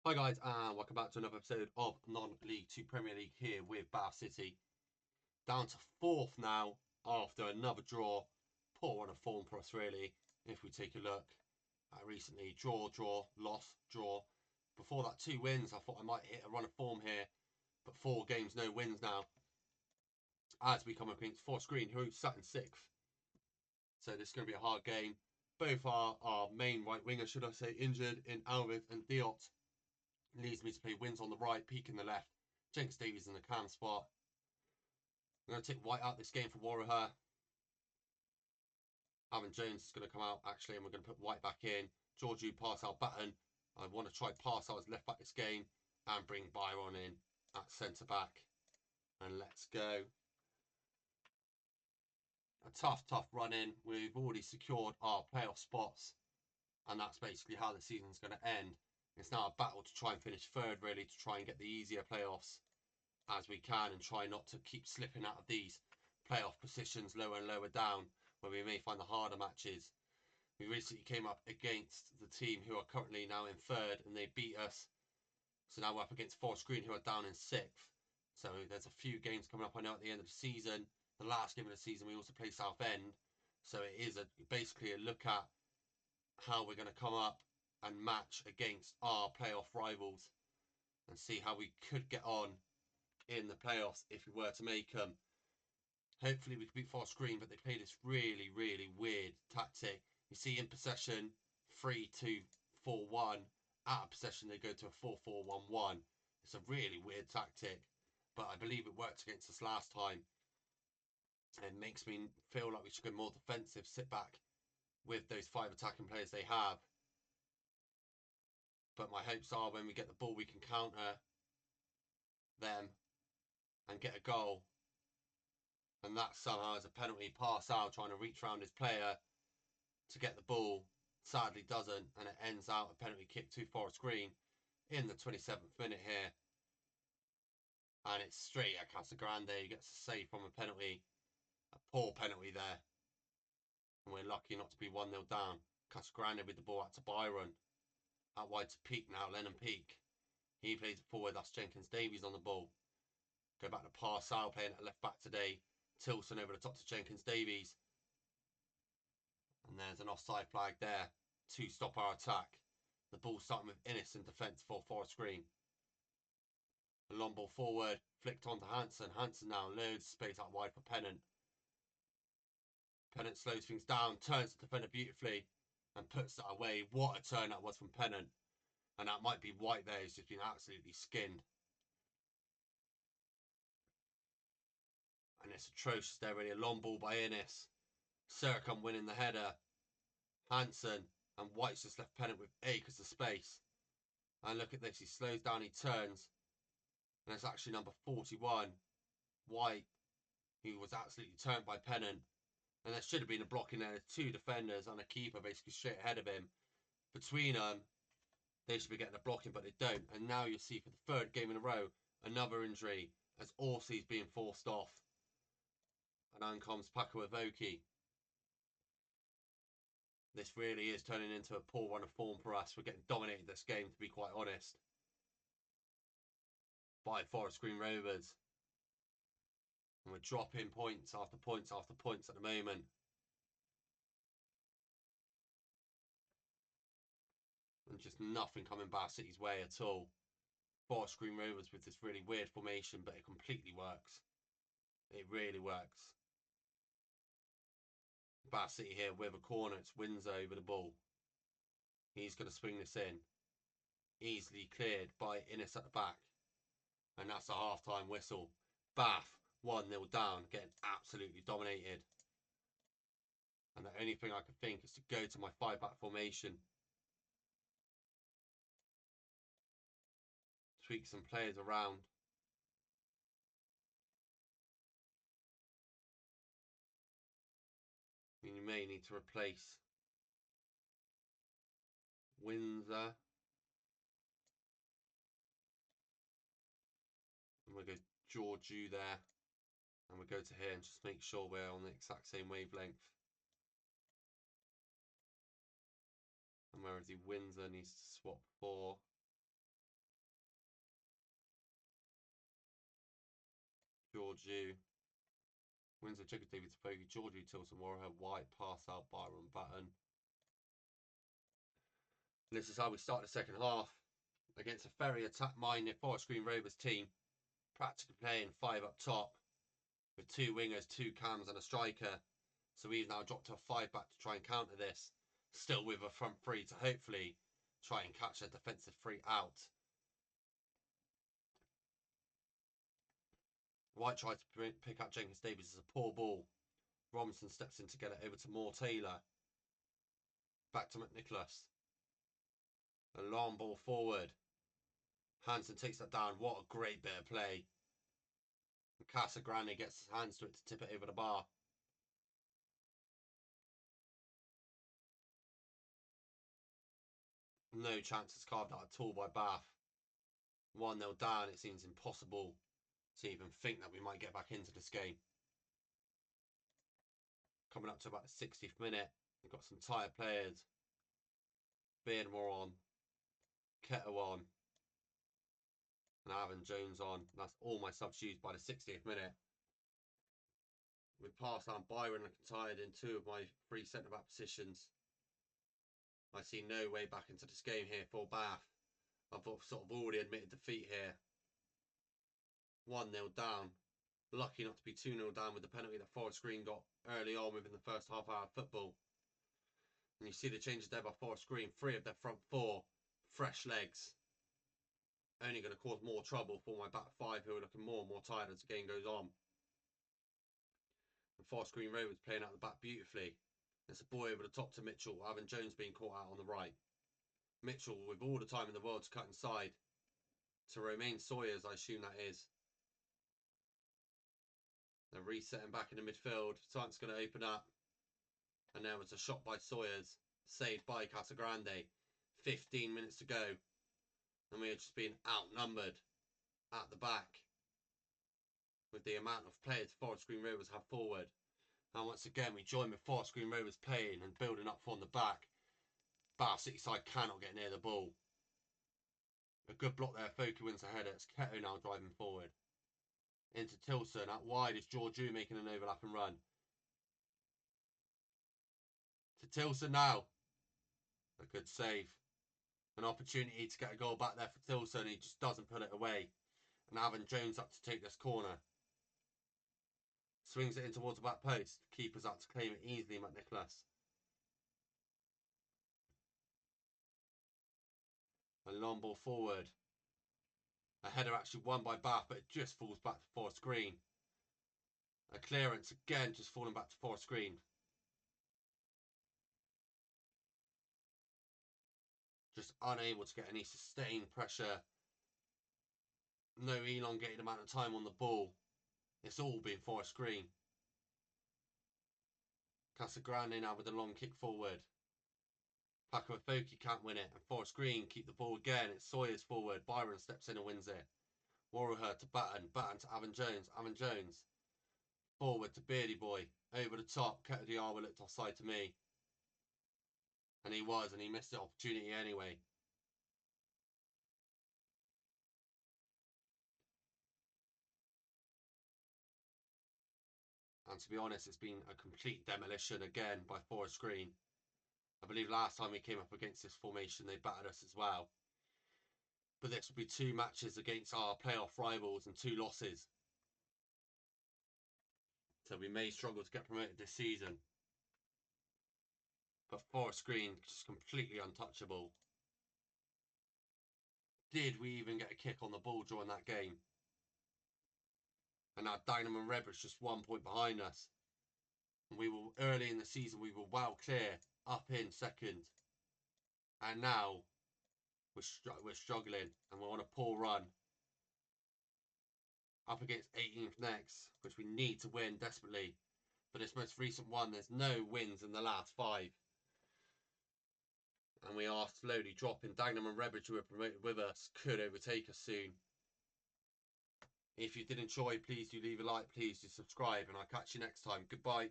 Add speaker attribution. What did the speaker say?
Speaker 1: Hi guys, and welcome back to another episode of Non-League 2 Premier League here with Bath City. Down to fourth now after another draw. Poor run of form for us really. If we take a look at recently, draw, loss, draw. Before that, 2 wins. I thought I might hit a run of form here, but 4 games, no wins now. As we come up against Forest Green, who sat in sixth. So this is going to be a hard game. Both are our main right winger, should I say, injured in Alves and Diot. Leads me to play Wins on the right, Peak in the left, Jenkins Davies in the cam spot. I'm going to take White out this game for Warrior. Alvin Jones is going to come out actually, and we're going to put White back in. Georgiou pass out Batten. I want to try pass out as left back this game and bring Byron in at centre back. And let's go. A tough run in. We've already secured our playoff spots, and that's basically how the season's going to end. It's now a battle to try and finish third, really, to try and get the easier playoffs as we can and try not to keep slipping out of these playoff positions lower and lower down where we may find the harder matches. We recently came up against the team who are currently now in third and they beat us. So now we're up against Forest Green who are down in sixth. So there's a few games coming up, I know, at the end of the season. The last game of the season we also play Southend. So it is basically a look at how we're going to come up and match against our playoff rivals and see how we could get on in the playoffs if we were to make them. Hopefully we can beat Forest Green, but they play this really weird tactic. You see in possession 3-2-4-1. Out of possession they go to a 4-4-1-1. It's a really weird tactic, but I believe it worked against us last time. It makes me feel like we should go more defensive, sit back with those 5 attacking players they have. But my hopes are when we get the ball we can counter them and get a goal. And that somehow is a penalty. Pass out trying to reach around his player to get the ball. Sadly doesn't, and it ends out a penalty kick to Forest Green in the 27th minute here. And it's straight at Casagrande. He gets a save from a penalty. A poor penalty there. And we're lucky not to be 1-0 down. Casagrande with the ball out to Byron. Out wide to Peak now, Lennon Peak. He plays it forward, that's Jenkins Davies on the ball. Go back to Parsal playing at left back today. Tilson over the top to Jenkins Davies. And there's an offside flag there to stop our attack. The ball starting with Innes in defence for Forest Green. The long ball forward, flicked on to Hansen. Hansen now loads space out wide for Pennant. Pennant slows things down, turns the defender beautifully and puts that away. What a turn that was from Pennant. And that might be White there, who's just been absolutely skinned. And it's atrocious there, really. A long ball by Innes. Sercom winning the header. Hansen and White's just left Pennant with acres of space. And look at this, he slows down, he turns. And it's actually number 41, White, who was absolutely turned by Pennant. And there should have been a block in there. There's 2 defenders and a keeper basically straight ahead of him. Between them, they should be getting a blocking, but they don't. And now you see for the 3rd game in a row, another injury as Orsey's being forced off. And on comes Paco Evoki. This really is turning into a poor run of form for us. We're getting dominated this game, to be quite honest, by Forest Green Rovers. And we're dropping points after points after points at the moment. And just nothing coming Bath City's way at all. Forest Green Rovers with this really weird formation, but it completely works. It really works. Bath City here with a corner. It's Windsor over the ball. He's going to swing this in. Easily cleared by Innes at the back. And that's a half-time whistle. Bath 1-0 down, getting absolutely dominated. And the only thing I could think is to go to my 5-back formation. Tweak some players around. And you may need to replace Windsor. And we'll go Georgiou there. And we'll go to here and just make sure we're on the exact same wavelength. And whereas the Windsor needs to swap for Georgiou. Windsor, Jacob Davies, Fogey, Georgiou, Tilson, Warrior, White, pass out, Byron, Batten. And this is how we start the second half. Against a very attack-minded Forest Green Rovers team. Practically playing 5 up top. With 2 wingers, 2 cams and a striker. So we've now dropped to a 5 back to try and counter this. Still with a front 3 to hopefully try and catch a defensive 3 out. White tries to pick up Jenkins Davies as a poor ball. Robinson steps in to get it over to Moore Taylor. Back to McNicholas. A long ball forward. Hansen takes that down. What a great bit of play. Casagrande gets his hands to it to tip it over the bar. No chances carved out at all by Bath. 1-0 down. It seems impossible to even think that we might get back into this game. Coming up to about the 60th minute. We've got some tired players. Beardmore on. Kettle on. And Avon Jones on. That's all my subs used by the 60th minute. We passed on Byron and tired in 2 of my 3 centre-back positions. I see no way back into this game here for Bath. I've sort of already admitted defeat here. 1-0 down. Lucky not to be 2-0 down with the penalty that Forest Green got early on within the first half hour of football. And you see the changes there by Forest Green. 3 of their front 4. Fresh legs. Only going to cause more trouble for my back 5 who are looking more and more tired as the game goes on. And Forest Green Rovers playing out the back beautifully. There's a boy over the top to Mitchell. Avon Jones being caught out on the right. Mitchell with all the time in the world to cut inside. To Romain Sawyers, I assume that is. They're resetting back in the midfield. Something's going to open up. And there was a shot by Sawyers. Saved by Casagrande. 15 minutes to go. And we are just being outnumbered at the back. With the amount of players Forest Green Rovers have forward. And once again, we join with Forest Green Rovers playing and building up from the back. Bath City side cannot get near the ball. A good block there. Foki wins the header. It's Keto now driving forward. Into Tilson. Out wide is Georgiou making an overlapping run. To Tilson now. A good save. An opportunity to get a goal back there for Tilson. He just doesn't put it away. And Avon Jones up to take this corner. Swings it in towards the back post. Keeper's up to claim it easily, McNicholas. A long ball forward. A header actually won by Bath, but it just falls back to Forest Green. A clearance again, just falling back to Forest Green. Just unable to get any sustained pressure. No elongated amount of time on the ball. It's all been Forest Green. Casagrande now with a long kick forward. Paco Foki can't win it. And Forest Green keep the ball again. It's Sawyers forward. Byron steps in and wins it. Warrior to Batten. Batten to Avon Jones. Avon Jones. Forward to Beardy Boy. Over the top. Keto Diarra looked offside to me. And he was. And he missed the opportunity anyway. And to be honest, it's been a complete demolition again by Forest Green. I believe last time we came up against this formation, they battered us as well. But this will be 2 matches against our playoff rivals and 2 losses. So we may struggle to get promoted this season. But Forest Green, just completely untouchable. Did we even get a kick on the ball during that game? And now Dynamo and Redbridge just 1 point behind us. And we were early in the season, we were well clear, up in second. And now we're struggling and we're on a poor run. Up against 18th next, which we need to win desperately. But this most recent one, there's no wins in the last 5. And we are slowly dropping. Dagenham and Redbridge, who are promoted with us, could overtake us soon. If you did enjoy, please do leave a like, please do subscribe, and I'll catch you next time. Goodbye.